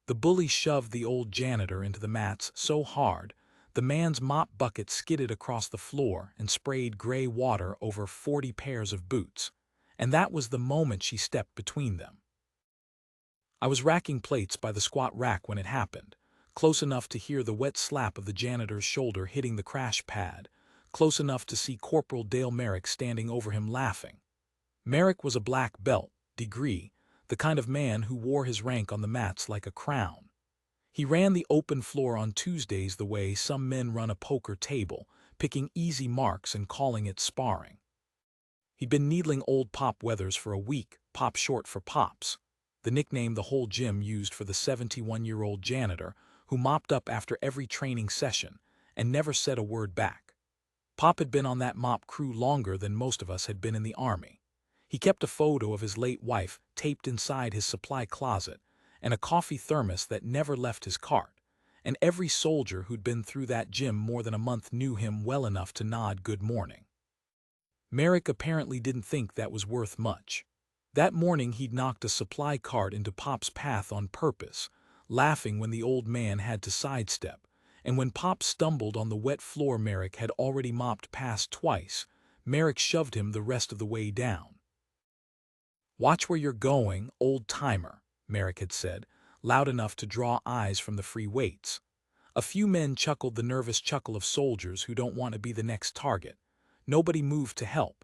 The bully shoved the old janitor into the mats so hard, the man's mop bucket skidded across the floor and sprayed gray water over 40 pairs of boots. And that was the moment she stepped between them. I was racking plates by the squat rack when it happened, close enough to hear the wet slap of the janitor's shoulder hitting the crash pad, close enough to see Corporal Dale Merrick standing over him laughing. Merrick was a black belt, degree, the kind of man who wore his rank on the mats like a crown. He ran the open floor on Tuesdays the way some men run a poker table, picking easy marks and calling it sparring. He'd been needling old Pop Weathers for a week, Pop short for Pops, the nickname the whole gym used for the 71-year-old janitor who mopped up after every training session and never said a word back. Pop had been on that mop crew longer than most of us had been in the Army. He kept a photo of his late wife taped inside his supply closet and a coffee thermos that never left his cart, and every soldier who'd been through that gym more than a month knew him well enough to nod good morning. Merrick apparently didn't think that was worth much. That morning he'd knocked a supply cart into Pop's path on purpose, laughing when the old man had to sidestep, and when Pop stumbled on the wet floor Merrick had already mopped past twice, Merrick shoved him the rest of the way down. "Watch where you're going, old-timer," Merrick had said, loud enough to draw eyes from the free weights. A few men chuckled the nervous chuckle of soldiers who don't want to be the next target. Nobody moved to help.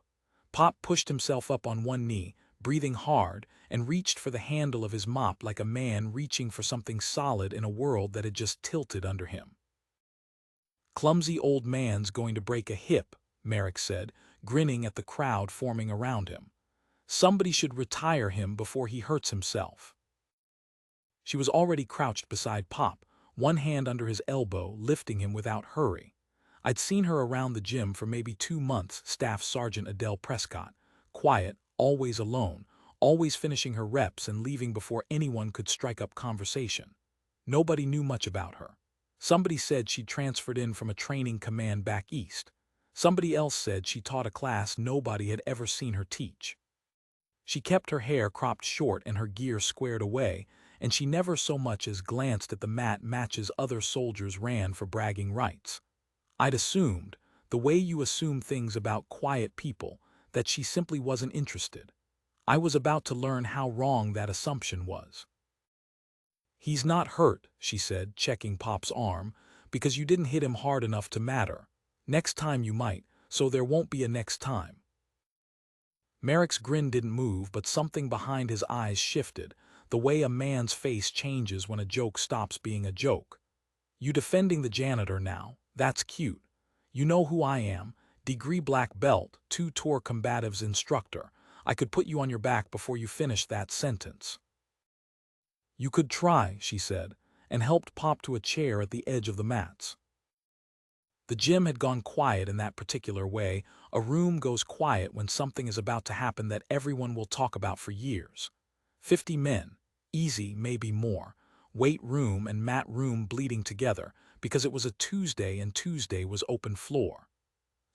Pop pushed himself up on one knee, breathing hard, and reached for the handle of his mop like a man reaching for something solid in a world that had just tilted under him. "Clumsy old man's going to break a hip," Merrick said, grinning at the crowd forming around him. "Somebody should retire him before he hurts himself." She was already crouched beside Pop, one hand under his elbow, lifting him without hurry. I'd seen her around the gym for maybe 2 months, Staff Sergeant Adele Prescott, quiet, always alone, always finishing her reps and leaving before anyone could strike up conversation. Nobody knew much about her. Somebody said she'd transferred in from a training command back east. Somebody else said she taught a class nobody had ever seen her teach. She kept her hair cropped short and her gear squared away, and she never so much as glanced at the mat matches other soldiers ran for bragging rights. I'd assumed, the way you assume things about quiet people, that she simply wasn't interested. I was about to learn how wrong that assumption was. "He's not hurt," she said, checking Pop's arm, "because you didn't hit him hard enough to matter. Next time you might, so there won't be a next time." Merrick's grin didn't move, but something behind his eyes shifted, the way a man's face changes when a joke stops being a joke. "You defending the janitor now, that's cute. You know who I am, degree black belt, 2-tour combatives instructor. I could put you on your back before you finish that sentence." "You could try," she said, and helped Pop to a chair at the edge of the mats. The gym had gone quiet in that particular way. A room goes quiet when something is about to happen that everyone will talk about for years. 50 men, easy, maybe more, weight room and mat room bleeding together because it was a Tuesday and Tuesday was open floor.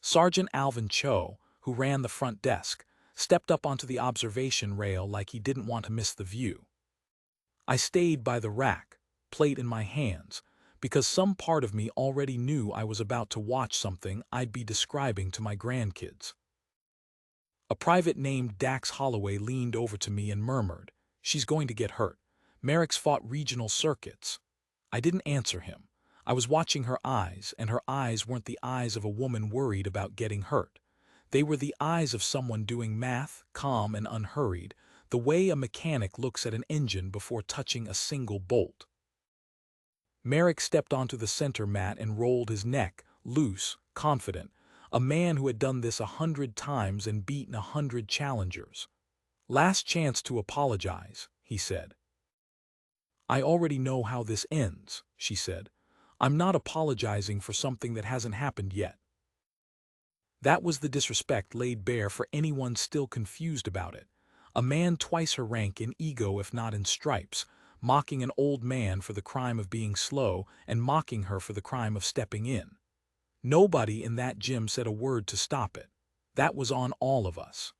Sergeant Alvin Cho, who ran the front desk, stepped up onto the observation rail like he didn't want to miss the view. I stayed by the rack, plate in my hands, because some part of me already knew I was about to watch something I'd be describing to my grandkids. A private named Dax Holloway leaned over to me and murmured, "She's going to get hurt. Merrick's fought regional circuits." I didn't answer him. I was watching her eyes, and her eyes weren't the eyes of a woman worried about getting hurt. They were the eyes of someone doing math, calm and unhurried, the way a mechanic looks at an engine before touching a single bolt. Merrick stepped onto the center mat and rolled his neck, loose, confident, a man who had done this 100 times and beaten 100 challengers. "Last chance to apologize," he said. "I already know how this ends," she said. "I'm not apologizing for something that hasn't happened yet." That was the disrespect laid bare for anyone still confused about it. A man twice her rank in ego if not in stripes, mocking an old man for the crime of being slow and mocking her for the crime of stepping in. Nobody in that gym said a word to stop it. That was on all of us.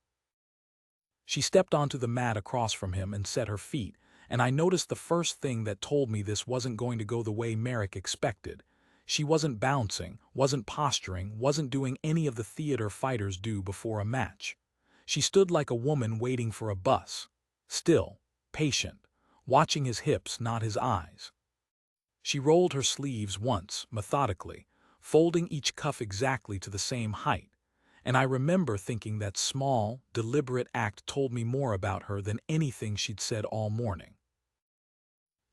She stepped onto the mat across from him and set her feet, and I noticed the first thing that told me this wasn't going to go the way Merrick expected. She wasn't bouncing, wasn't posturing, wasn't doing any of the theater fighters do before a match. She stood like a woman waiting for a bus, still, patient, watching his hips, not his eyes. She rolled her sleeves once, methodically, folding each cuff exactly to the same height, and I remember thinking that small, deliberate act told me more about her than anything she'd said all morning.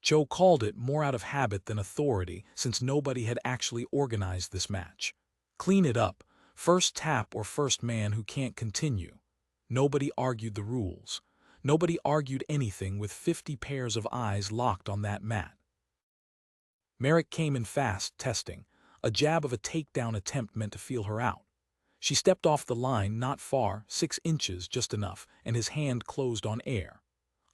Joe called it more out of habit than authority, since nobody had actually organized this match. Clean it up, first tap or first man who can't continue. Nobody argued the rules. Nobody argued anything with 50 pairs of eyes locked on that mat. Merrick came in fast, testing. A jab of a takedown attempt meant to feel her out. She stepped off the line not far, 6 inches, just enough, and his hand closed on air.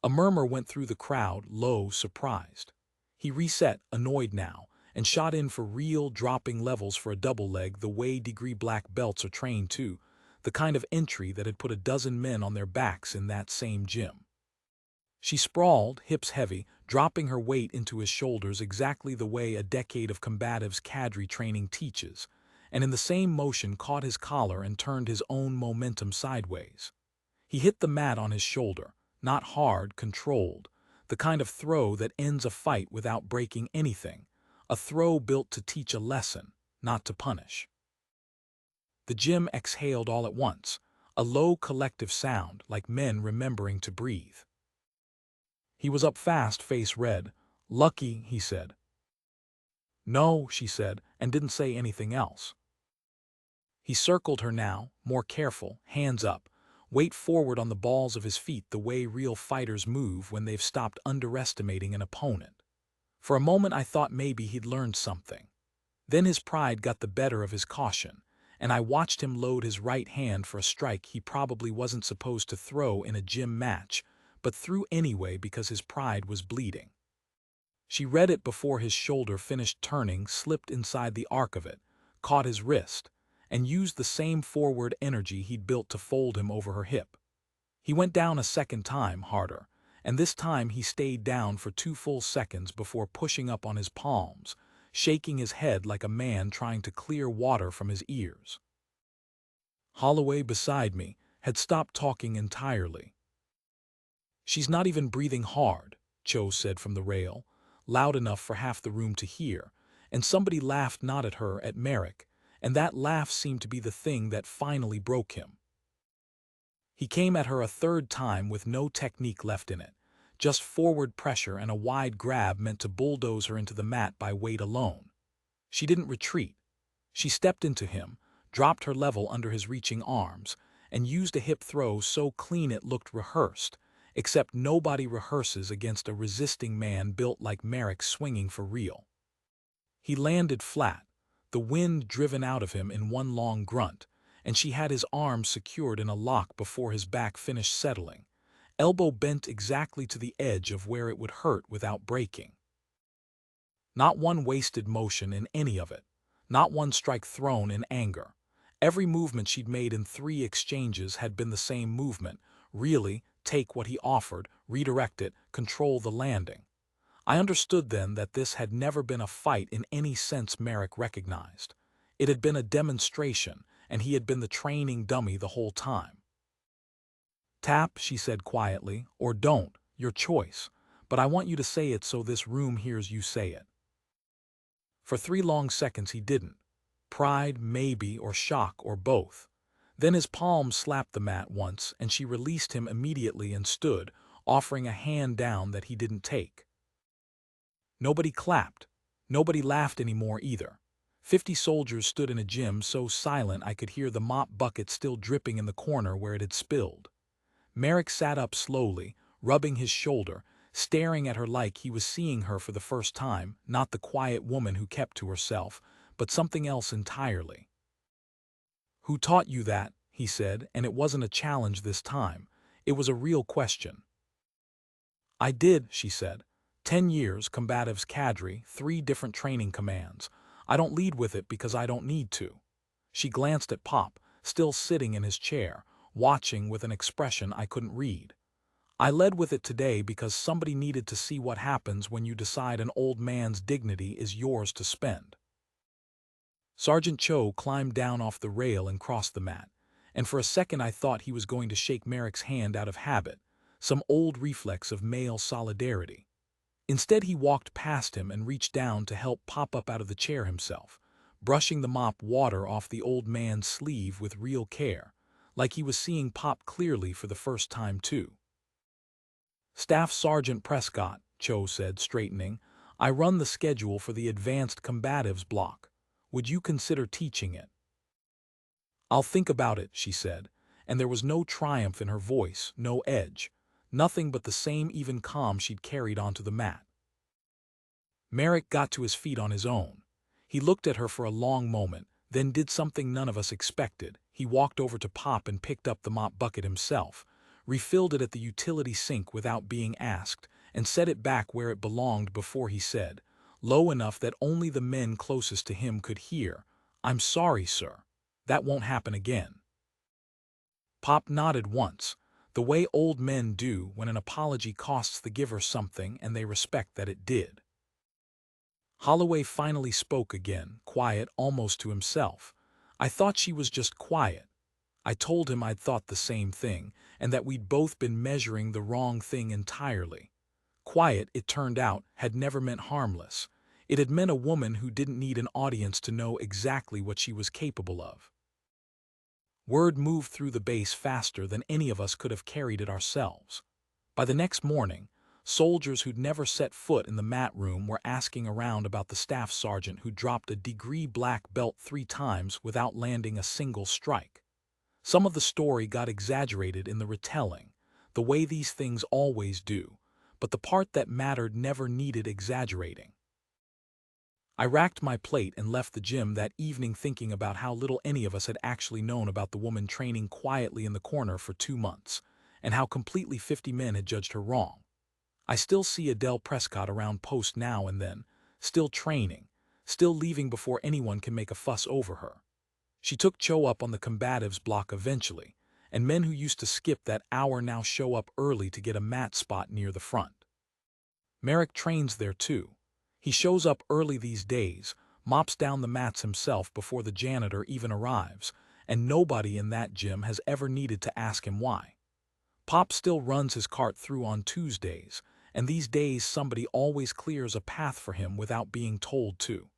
A murmur went through the crowd, low, surprised. He reset, annoyed now, and shot in for real, dropping levels for a double leg the way degree black belts are trained to, the kind of entry that had put a dozen men on their backs in that same gym. She sprawled, hips heavy, dropping her weight into his shoulders exactly the way a decade of combatives cadre training teaches, and in the same motion caught his collar and turned his own momentum sideways. He hit the mat on his shoulder, not hard, controlled, the kind of throw that ends a fight without breaking anything, a throw built to teach a lesson, not to punish. The gym exhaled all at once, a low collective sound like men remembering to breathe. He was up fast, face red. "Lucky," he said. "No," she said, and didn't say anything else. He circled her now, more careful, hands up, weight forward on the balls of his feet the way real fighters move when they've stopped underestimating an opponent. For a moment I thought maybe he'd learned something. Then his pride got the better of his caution, and I watched him load his right hand for a strike he probably wasn't supposed to throw in a gym match, but threw anyway because his pride was bleeding. She read it before his shoulder finished turning, slipped inside the arc of it, caught his wrist, and used the same forward energy he'd built to fold him over her hip. He went down a second time, harder, and this time he stayed down for 2 full seconds before pushing up on his palms, shaking his head like a man trying to clear water from his ears. Holloway, beside me, had stopped talking entirely. "She's not even breathing hard," Cho said from the rail, loud enough for half the room to hear, and somebody laughed, not at her, at Merrick, and that laugh seemed to be the thing that finally broke him. He came at her a third time with no technique left in it, just forward pressure and a wide grab meant to bulldoze her into the mat by weight alone. She didn't retreat. She stepped into him, dropped her level under his reaching arms, and used a hip throw so clean it looked rehearsed, except nobody rehearses against a resisting man built like Merrick swinging for real. He landed flat, the wind driven out of him in one long grunt, and she had his arms secured in a lock before his back finished settling, elbow bent exactly to the edge of where it would hurt without breaking. Not one wasted motion in any of it, not one strike thrown in anger. Every movement she'd made in 3 exchanges had been the same movement, really, take what he offered, redirect it, control the landing. I understood then that this had never been a fight in any sense Merrick recognized. It had been a demonstration, and he had been the training dummy the whole time. "Tap," she said quietly, "or don't, your choice, but I want you to say it so this room hears you say it." For 3 long seconds he didn't. Pride, maybe, or shock, or both. Then his palm slapped the mat once, and she released him immediately and stood, offering a hand down that he didn't take. Nobody clapped. Nobody laughed anymore either. 50 soldiers stood in a gym so silent I could hear the mop bucket still dripping in the corner where it had spilled. Merrick sat up slowly, rubbing his shoulder, staring at her like he was seeing her for the first time, not the quiet woman who kept to herself, but something else entirely. "Who taught you that?" he said, and it wasn't a challenge this time. It was a real question. "I did," she said. 10 years, combatives cadre, 3 different training commands. I don't lead with it because I don't need to." She glanced at Pop, still sitting in his chair, watching with an expression I couldn't read. I led with it today because somebody needed to see what happens when you decide an old man's dignity is yours to spend. Sergeant Cho climbed down off the rail and crossed the mat, and for a second I thought he was going to shake Merrick's hand out of habit, some old reflex of male solidarity. Instead, he walked past him and reached down to help Pop up out of the chair himself, brushing the mop water off the old man's sleeve with real care, like he was seeing Pop clearly for the first time too. "Staff Sergeant Prescott," Cho said, straightening, "I run the schedule for the advanced combatives block. Would you consider teaching it?" "I'll think about it," she said, and there was no triumph in her voice, no edge, nothing but the same even calm she'd carried onto the mat. Merrick got to his feet on his own. He looked at her for a long moment, then did something none of us expected. He walked over to Pop and picked up the mop bucket himself, refilled it at the utility sink without being asked, and set it back where it belonged before he said, low enough that only the men closest to him could hear, "I'm sorry, sir. That won't happen again." Pop nodded once, the way old men do when an apology costs the giver something and they respect that it did. Holloway finally spoke again, quiet almost to himself. "I thought she was just quiet. I told him I'd thought the same thing, and that we'd both been measuring the wrong thing entirely. Quiet, it turned out, had never meant harmless. It had meant a woman who didn't need an audience to know exactly what she was capable of." Word moved through the base faster than any of us could have carried it ourselves. By the next morning, soldiers who'd never set foot in the mat room were asking around about the staff sergeant who dropped a degree black belt 3 times without landing a single strike. Some of the story got exaggerated in the retelling, the way these things always do, but the part that mattered never needed exaggerating. I racked my plate and left the gym that evening thinking about how little any of us had actually known about the woman training quietly in the corner for 2 months, and how completely 50 men had judged her wrong. I still see Adele Prescott around post now and then, still training, still leaving before anyone can make a fuss over her. She took Cho up on the combatives block eventually, and men who used to skip that hour now show up early to get a mat spot near the front. Merrick trains there too. He shows up early these days, mops down the mats himself before the janitor even arrives, and nobody in that gym has ever needed to ask him why. Pop still runs his cart through on Tuesdays, and these days somebody always clears a path for him without being told to.